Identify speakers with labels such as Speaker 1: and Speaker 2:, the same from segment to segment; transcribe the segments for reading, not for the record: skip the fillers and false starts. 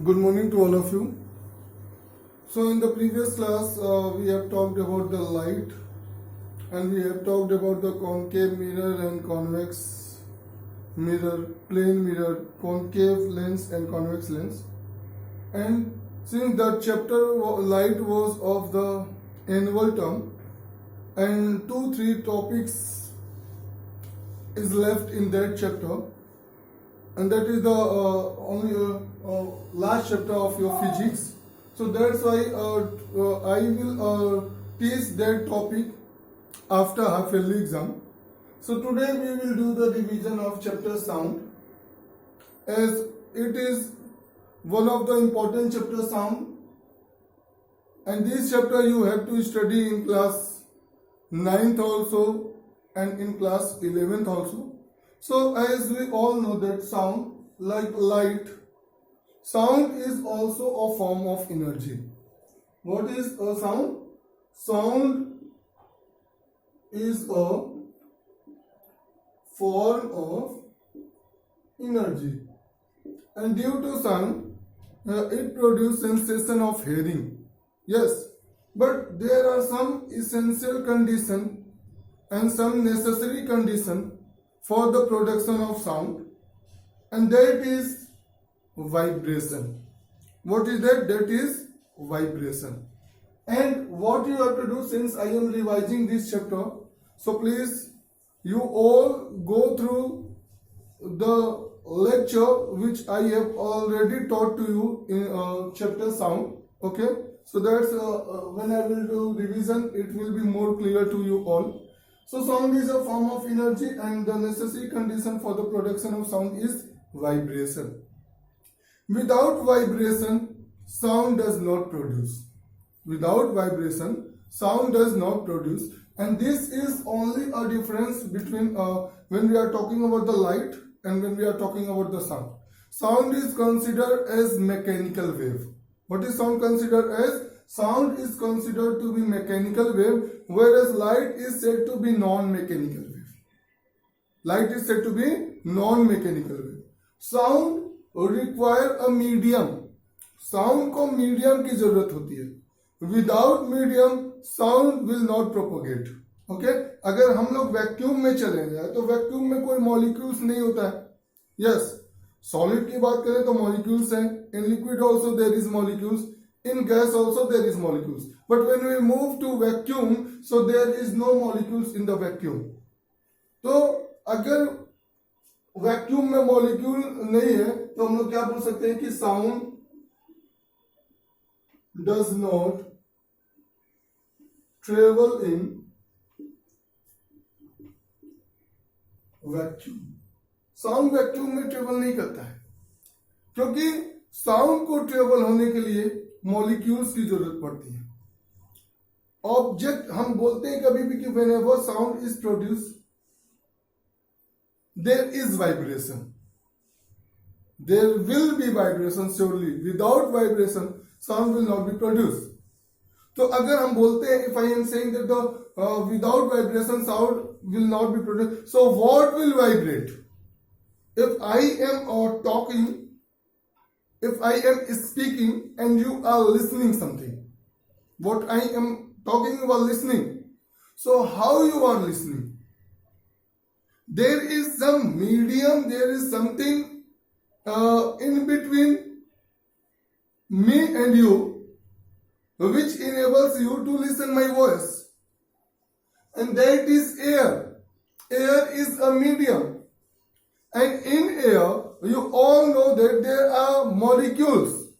Speaker 1: Good morning to all of you. So, in the previous class, we have talked about the light and we have talked about the concave mirror and convex mirror, plane mirror, concave lens and convex lens. And since that chapter light was of the annual term, and 2-3 topics is left in that chapter, and that is the only last chapter of your physics. So that's why I will teach that topic after half yearly exam. So today we will do the revision of chapter sound, as it is one of the important chapter sound, and this chapter you have to study in class 9th also and in class 11th also. So as we all know that sound, like light, sound is also a form of energy. What is a sound? Sound is a form of energy, and due to sound it produces sensation of hearing. Yes, but there are some essential condition and some necessary condition for the production of sound, and that is vibration. What is that? That is vibration. And what you have to do, since I am revising this chapter, so please you all go through the lecture which I have already taught to you in chapter sound. Okay, so that's when I will do revision, it will be more clear to you all. So sound is a form of energy, and the necessary condition for the production of sound is vibration. Without vibration, sound does not produce. Without vibration, sound does not produce. And this is only a difference between when we are talking about the light and when we are talking about the sound. Sound is considered as mechanical wave. What is sound considered as? Sound is considered to be mechanical wave, whereas light is said to be non-mechanical wave. Light is said to be non-mechanical wave. Sound require a medium. Sound को medium की जरूरत होती है. Without medium, sound will not propagate. Okay? अगर हम लोग vacuum में चले जाए तो वैक्यूम में कोई मॉलिक्यूल्स नहीं होता है. Yes, सॉलिड की बात करें तो मॉलिक्यूल्स हैं. In liquid also there is molecules. In gas also there is molecules. But when we move to vacuum, so there is no molecules in the vacuum. तो अगर वैक्यूम में मॉलिक्यूल नहीं है तो हम लोग क्या बोल सकते हैं कि sound does not travel in vacuum. Sound vacuum में ट्रेवल नहीं करता है, क्योंकि साउंड को ट्रेवल होने के लिए मॉलिक्यूल्स की जरूरत पड़ती है. ऑब्जेक्ट हम बोलते हैं कभी भी कि whenever sound is produce there is vibration. There will be vibration surely. Without vibration, sound will not be produced. तो अगर हम बोलते हैं, if I am saying that the without vibration sound will not be produced, so what will vibrate? If I am talking, if I am speaking and you are listening something, what I am talking about listening, so how you are listening? There is some medium, there is something in between me and you which enables you to listen my voice, and that is air. Air is a medium, and in air you all know that there are molecules.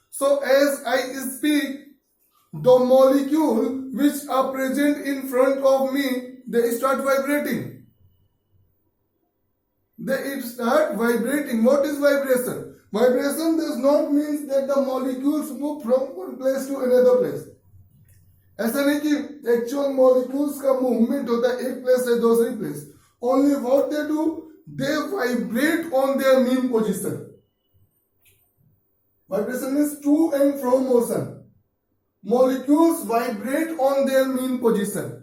Speaker 1: So as I speak, the molecule which are present in front of me, they start vibrating. They start vibrating. What is vibration? Vibration does not mean that the molecules move from one place to another place. ऐसा नहीं कि actual molecules का movement होता है एक place से दूसरी place. Only what they do, they vibrate on their mean position. Vibration means to and fro motion. Molecules vibrate on their mean position.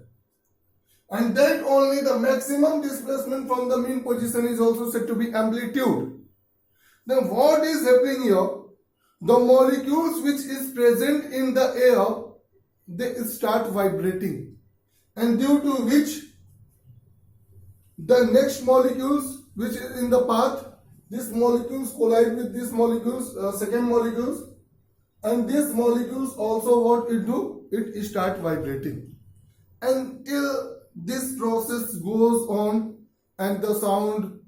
Speaker 1: And that only the maximum displacement from the mean position is also said to be amplitude. Then what is happening here? the molecules which is present in the air, they start vibrating, and due to which the next molecules which is in the path, these molecules collide with these molecules, second molecules, and these molecules also what it do, it start vibrating until this process goes on and the sound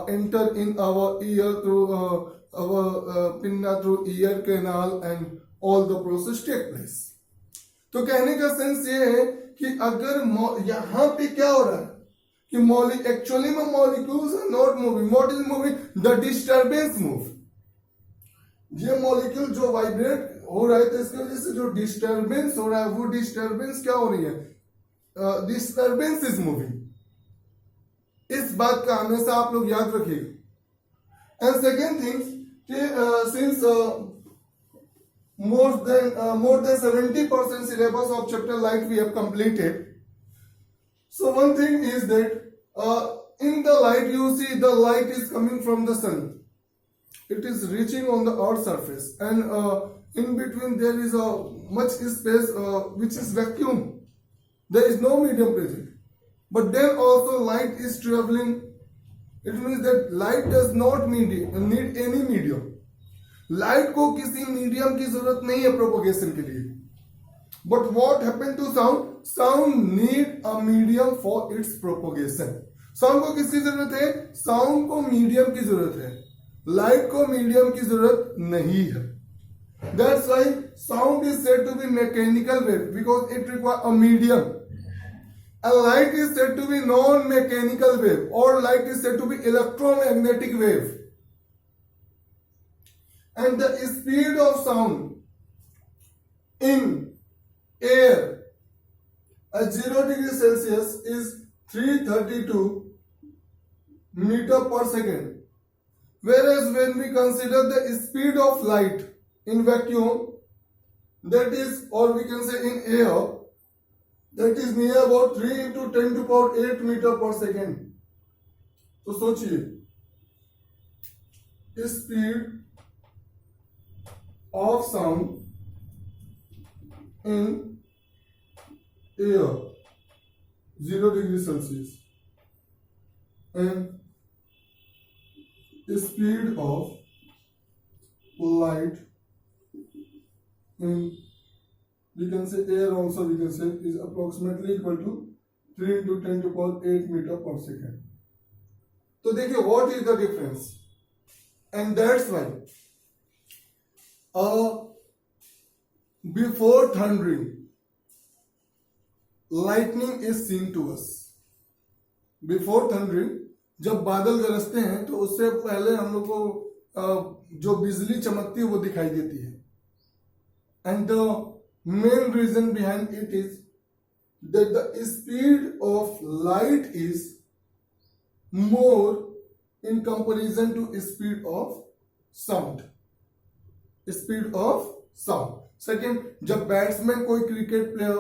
Speaker 1: enter in our ear through our pinna through ear canal and all the process take place. तो कहने का sense ये है कि अगर यहाँ पे क्या हो रहा है कि एक्चुअली में molecules are not moving, what is moving, the disturbance move. ये मॉलिक्यूल जो वाइब्रेट हो रहा है तो इसकी वजह से जो डिस्टर्बेंस हो रहा है वो डिस्टर्बेंस क्या हो रही है, डिस्टर्बेंस इज मूविंग. इस बात का हमेशा आप लोग याद रखिएगा. And second thing, since more than 70% syllabus of chapter light we have completed. So one thing is that in the light you see the light is coming from the sun. It is reaching on the earth surface, and in between there is a much space which is vacuum. There is no medium present. But then also light is traveling. It means that light does not need any medium. Light को किसी medium की जरूरत नहीं है propagation के लिए. But what happen to sound, sound need a medium for its propagation. Sound को किसकी जरूरत है, साउंड को मीडियम की जरूरत है, लाइट को मीडियम की जरूरत नहीं है. That's why sound is said to be mechanical wave because it require a medium. A light is said to be non-mechanical wave, or light is said to be electromagnetic wave. And the speed of sound in air at 0 degree Celsius is 332 meter per second. Whereas when we consider the speed of light in vacuum, that is, or we can say in air, that is near about 3 into 10 to power 8 meter per second. तो सोचिए, speed of sound in air 0 degree Celsius and speed of light in, we can say air also, we can say is approximately equal to 3 into 10 to power 8 meter per second. तो देखिए what is the difference, and that's why before thundering lightning is seen to us. Before thundering, जब बादल गरजते हैं तो उससे पहले हम लोग को जो बिजली चमकती है वो दिखाई देती है. And the main reason behind it is that the speed of light is more in comparison to speed of sound. Speed of sound. Second, जब बैट्समैन कोई क्रिकेट प्लेयर,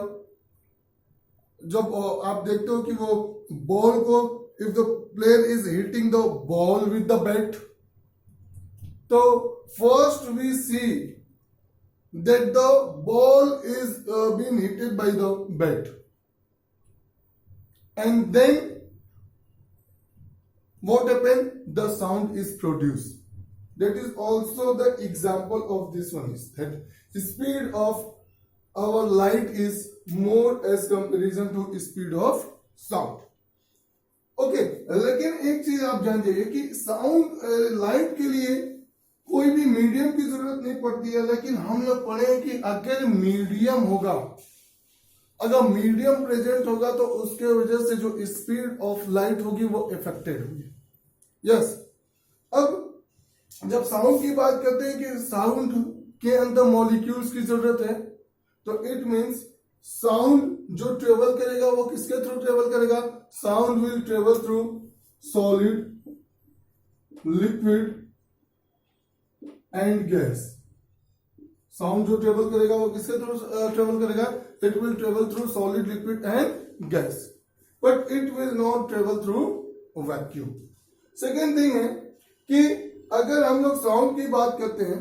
Speaker 1: जब आप देखते हो कि वो बॉल को, if the player is hitting the ball with the bat, तो first we see that the ball is being hit by the bat, and then what happened, the sound is produced. That is also the example of this one, is that the speed of our light is more as comparison to speed of sound. Okay, लेकिन एक चीज आप जान जाइए कि sound, light के लिए कोई भी मीडियम की जरूरत नहीं पड़ती है. लेकिन हम लोग पढ़े कि अगर मीडियम होगा, अगर मीडियम प्रेजेंट होगा तो उसके वजह से जो स्पीड ऑफ लाइट होगी वो इफेक्टेड होगी. यस. अब जब साउंड की बात करते हैं कि साउंड के अंदर मॉलिक्यूल्स की जरूरत है, तो इट मींस साउंड जो ट्रेवल करेगा वो किसके थ्रू ट्रेवल करेगा, sound will travel through solid, liquid and gas. Sound जो ट्रेवल करेगा वो किसके थ्रू ट्रेवल करेगा, it will travel through solid, liquid and gas, but it will not travel through vacuum. Second thing है कि अगर हम लोग साउंड की बात करते हैं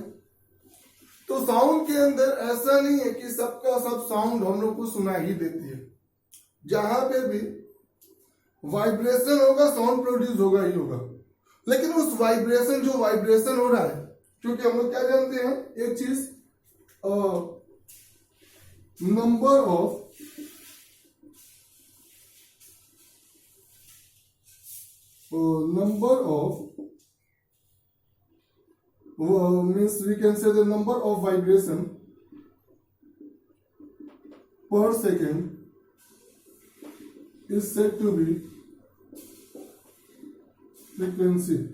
Speaker 1: तो साउंड के अंदर ऐसा नहीं है कि सबका सब साउंड हम लोग को सुनाई ही देती है। जहां पे भी वाइब्रेशन होगा साउंड प्रोड्यूस होगा ही होगा, लेकिन उस वाइब्रेशन जो वाइब्रेशन हो रहा है, क्योंकि हम लोग क्या जानते हैं एक चीज, number of means we can say the number of vibration per second is said to be frequency.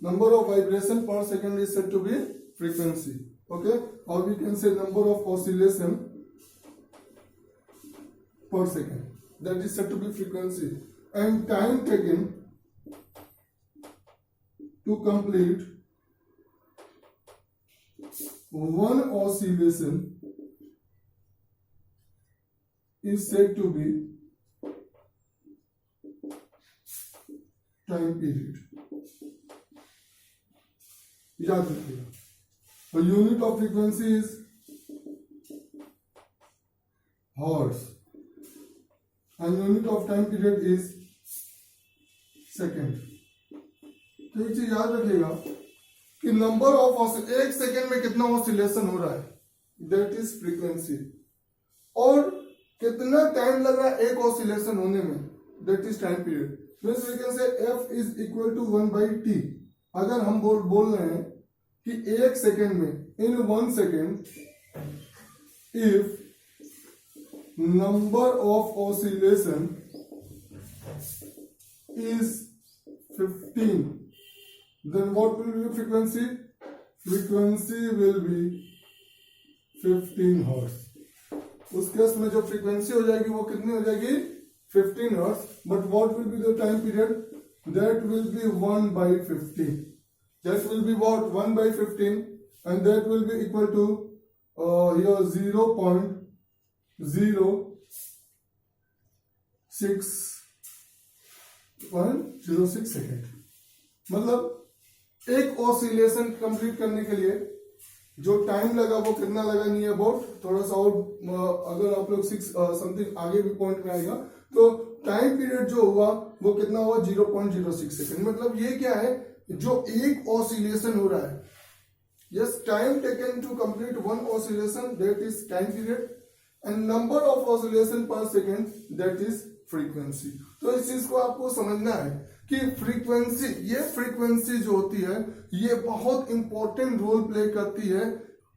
Speaker 1: Number of vibration per second is said to be frequency. Okay, or we can say number of oscillation per second, that is said to be frequency. And time taken to complete one oscillation is said to be time period. याद रखिएगा, the unit of frequency is hertz and unit of time period is second. तो एक चीज याद रखिएगा कि number of एक second में कितना ऑसिलेशन हो रहा है, दैट इज फ्रीक्वेंसी, और कितना टाइम लग रहा है एक ऑसिलेशन होने में, that is time period. Means we can say F is equal to 1/T. अगर हम बोल रहे हैं कि एक सेकेंड में, इन 1 second, if number of oscillation is 15, then what will be the frequency? Frequency will be 15 hertz. उस केस में जो फ्रीक्वेंसी हो जाएगी वो कितनी हो जाएगी? 15 hertz. But what will be the time period? That will be 1/15. That will be what? 1/15, and that will be equal to here 0.06 second. मतलब एक ऑसिलेशन कंप्लीट करने के लिए जो टाइम लगा वो कितना लगा, नहीं अबाउट, थोड़ा सा और अगर आप लोग 6 समथिंग आगे भी पॉइंट में आएगा तो टाइम पीरियड जो हुआ वो कितना हुआ? 0.06 सेकेंड. मतलब ये क्या है, जो एक ऑसिलेशन हो रहा है, yes, time taken to complete one oscillation, that is time period, and number of oscillation per second, that is frequency. तो इस चीज को आपको समझना है कि फ्रीक्वेंसी, ये फ्रीक्वेंसी जो होती है ये बहुत इंपॉर्टेंट रोल प्ले करती है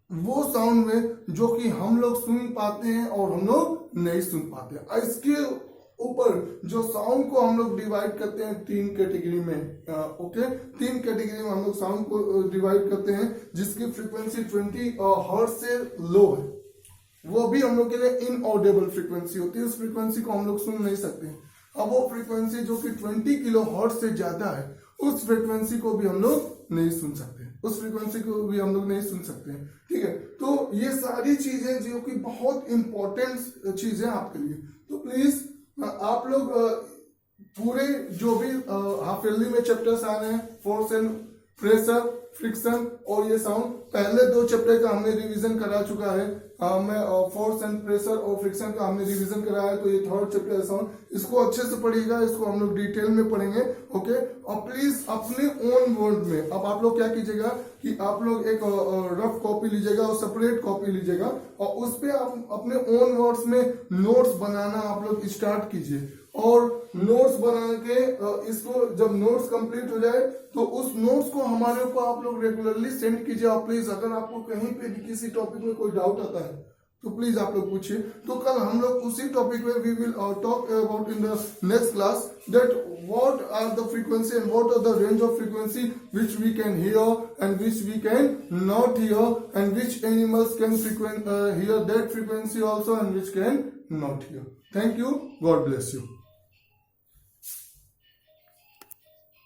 Speaker 1: वो साउंड में जो कि हम लोग सुन पाते हैं और हम लोग नहीं सुन पाते हैं. इसके ऊपर जो साउंड को हम लोग डिवाइड करते हैं 3 कैटेगरी में. ओके, 3 कैटेगरी में हम लोग साउंड को डिवाइड करते हैं, जिसकी फ्रीक्वेंसी 20 हर्ट्ज से लो है. वो भी हम लोग के लिए इनऑडिबल फ्रीक्वेंसी होती है, उस फ्रीक्वेंसी को हम लोग सुन नहीं सकते. अब वो फ्रीक्वेंसी जो कि 20 किलो हर्ट्ज से ज्यादा है, उस फ्रीक्वेंसी को भी हम लोग नहीं सुन सकते, उस फ्रीक्वेंसी को भी हम लोग नहीं सुन सकते हैं. ठीक है, तो ये सारी चीजें जो कि बहुत इंपॉर्टेंट चीजें आपके लिए. तो प्लीज आप लोग पूरे जो भी हाफ ईयरली में चैप्टर्स आ रहे हैं, फोर्स एंड प्रेशर, फ्रिक्शन और ये साउंड, पहले 2 चैप्टर का हमने रिवीजन करा चुका है. मैं फोर्स एंड प्रेशर और फ्रिक्शन का हमने रिवीजन कराया है, तो ये 3rd चैप्टर है साउंड. इसको अच्छे से पढ़िएगा, इसको हम लोग डिटेल में पढ़ेंगे. ओके, और प्लीज अपने ओन वर्ड में अब आप लोग क्या कीजिएगा कि आप लोग एक रफ कॉपी लीजिएगा और सेपरेट कॉपी लीजिएगा, और उस पे आप अपने ओन वर्ड्स में नोट्स बनाना आप लोग स्टार्ट कीजिए. और नोट्स बना के इसको जब नोट्स कंप्लीट हो जाए तो उस नोट्स को हमारे ऊपर आप लोग रेगुलरली सेंड कीजिए. और प्लीज अगर आपको कहीं पे भी किसी टॉपिक में कोई डाउट आता है तो प्लीज आप लोग पूछिए. तो कल हम लोग उसी टॉपिक में we will talk about in the next class that what are the frequency and what are the range of frequency which we can hear and which we can not hear, and which animals can hear that frequency also and which can not hear. Thank you, God bless you.